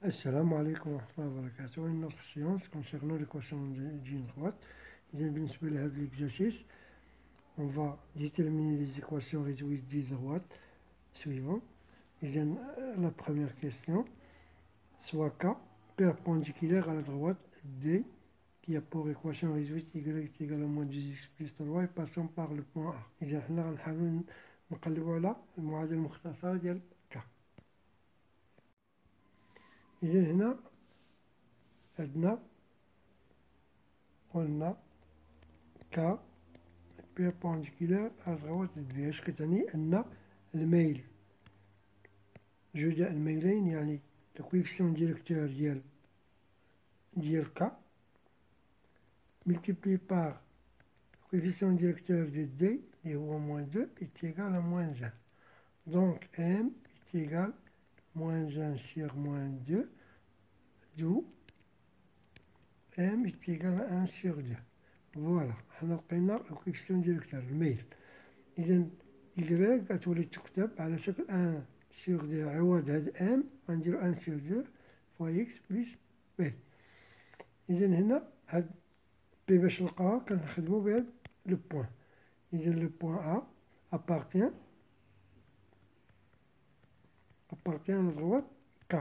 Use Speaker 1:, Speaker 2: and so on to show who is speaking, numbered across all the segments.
Speaker 1: Assalamu alaikum wa rahmatullahi wa barakatuh. Une autre séance concernant l'équation d'une droite. بالنسبة لهذا l'exercice, on va déterminer les équations réduites des droites suivantes. La première question, soit K perpendiculaire à la droite D qui a pour équation réduite y est égal à moins 2x plus 3 et passant par le point A. إذا حنا غنحاولو نقلبو على المعادلة المختصرة ديال K. إذا هنا عندنا قلنا K perpendiculaire à la droite D. اش كتعني أن الميل جداء الميلين يعني الكويفيسيون ديريكتور ديال K multiplié par le coefficient directeur de D, qui est moins 2, est égal à moins 1. Donc M est égal à moins 1 sur moins 2, d'où M est égal à 1 sur 2. Voilà, on a le coefficient directeur, le mail. إذا Y غتولي تكتب على شكل 1 sur 2 عوض هاد M غنديرو 1 sur 2 fois X plus B. إذا هنا هاد بي باش نلقاوها كنخدمو بهاد لو بوان. إذا لو بوان A appartient à la droite K.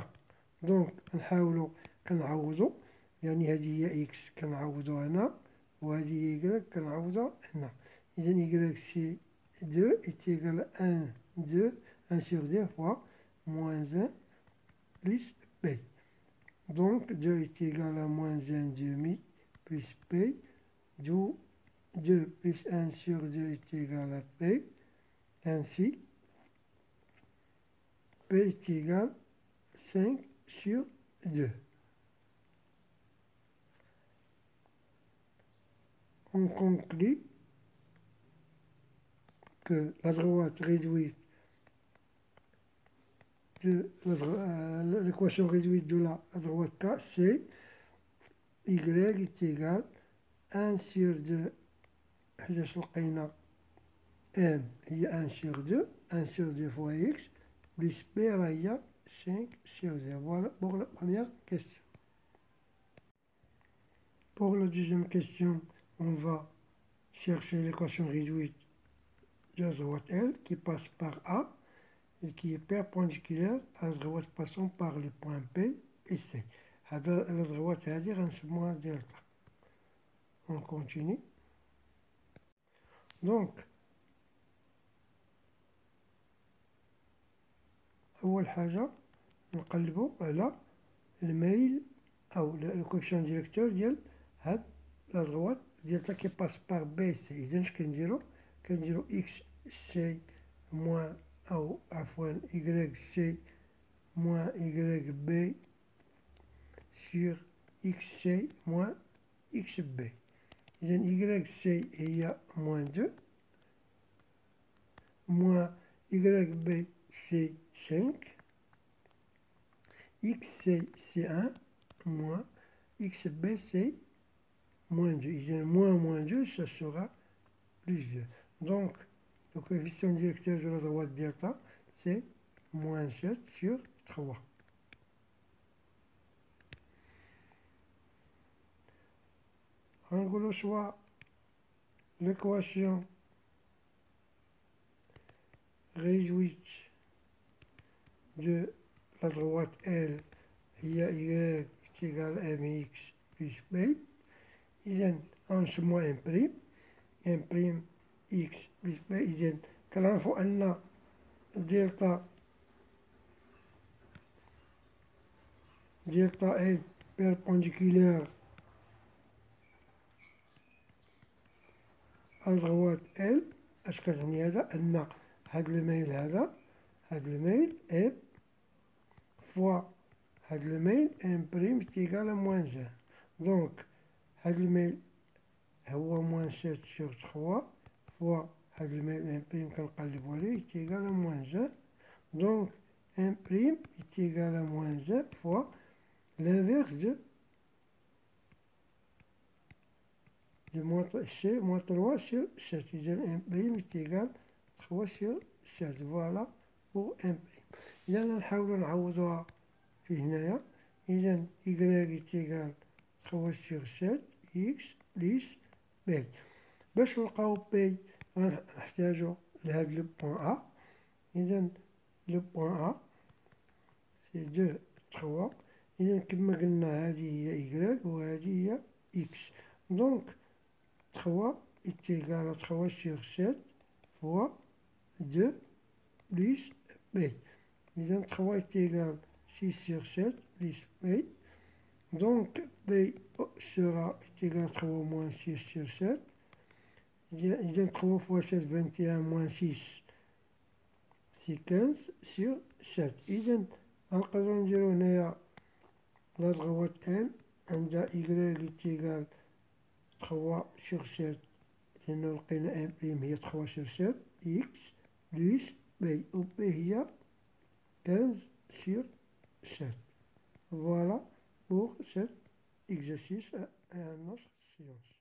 Speaker 1: دونك نحاولو كنعوضو، يعني هادي هي إكس كنعوضو هنا وهادي هي إيكغيك كنعوضو هنا. إذا إيكغيك سي 2 est égal à 1 sur 2 fois moins 1 plus P. Donc 2 est égal à moins 1 demi plus P, d'où 2 plus 1 sur 2 est égal à P. Ainsi, P est égal à 5 sur 2. On conclut que la droite réduite de l'équation réduite de la droite K, c'est Y est égal à 1 sur 2 حيتاش لقينا M هي 1 sur 2, 1 sur 2 fois X, plus P راه هي 5 sur 2. Voilà pour la première question. Pour la deuxième question, on va chercher l'équation réduite de la droite L qui passe par A et qui est perpendiculaire à la droite passant par le point P et C. La droite هذه غنسموها دلتا. On continue. Donc أول حاجة نقلبو على الميل أو الكوفيسيون ديريكتور ديال هاد لا droite ديالتا كي باس باغ بي سي. إذا اش كنديرو إكس سي موان أو عفوا إيكغيك سي موان إيكغيك بي sur XC moins XB. إذا YC هي moins 2 moins YB c'est 5 XC c'est 1 moins XB c'est moins 2. إذا moins 2 ça sera plus 2. Donc le coefficient directeur de la droite delta c'est moins 7 sur 3. نقولو soit l'équation réduite de la droite L هي Y est égal à mx plus b. إذا غنسموها M prime x plus b. إذا كنعرفو أن دلتا L perpendiculaire à droite L. اش كتعني هذا؟ أن هاد الميل M فوا هاد الميل M prime est égal à moins 1. دونك هاد الميل هو moins 7 sur 3 فوا هاد الميل M prime كنقلبو عليه est égal à moins 1. Donc M prime est égal à moins 1 fois l'inverse de moins 3 sur 7. إذا M prime est égal à 3 sur 7. Voilà pour M prime. إذا نحاولو نعوضوها في هنايا. إذا y est égal 3 sur 7 x plus b. باش نلقاو b غنحتاجو لهاد لو بوان A. إذا لو بوان A سي 2 3. إذا كما قلنا هذه هي y وهذه هي x. دونك 3 est égal à 3 sur 7 fois 2 plus b. إذا 3 est égal à 6 sur 7 plus b. Donc b sera égal à 3 moins 6 sur 7. إذا 3 fois 7 21 moins 6 c'est 15 sur 7. إذا غنقدرو نديرو هنايا لا droite n عندها y est égal 3 sur 7 لأنو لقينا ان بريم هي 3 sur 7 x plus b و b هي 15 sur 7. Voilà pour cet exercice à notre séance.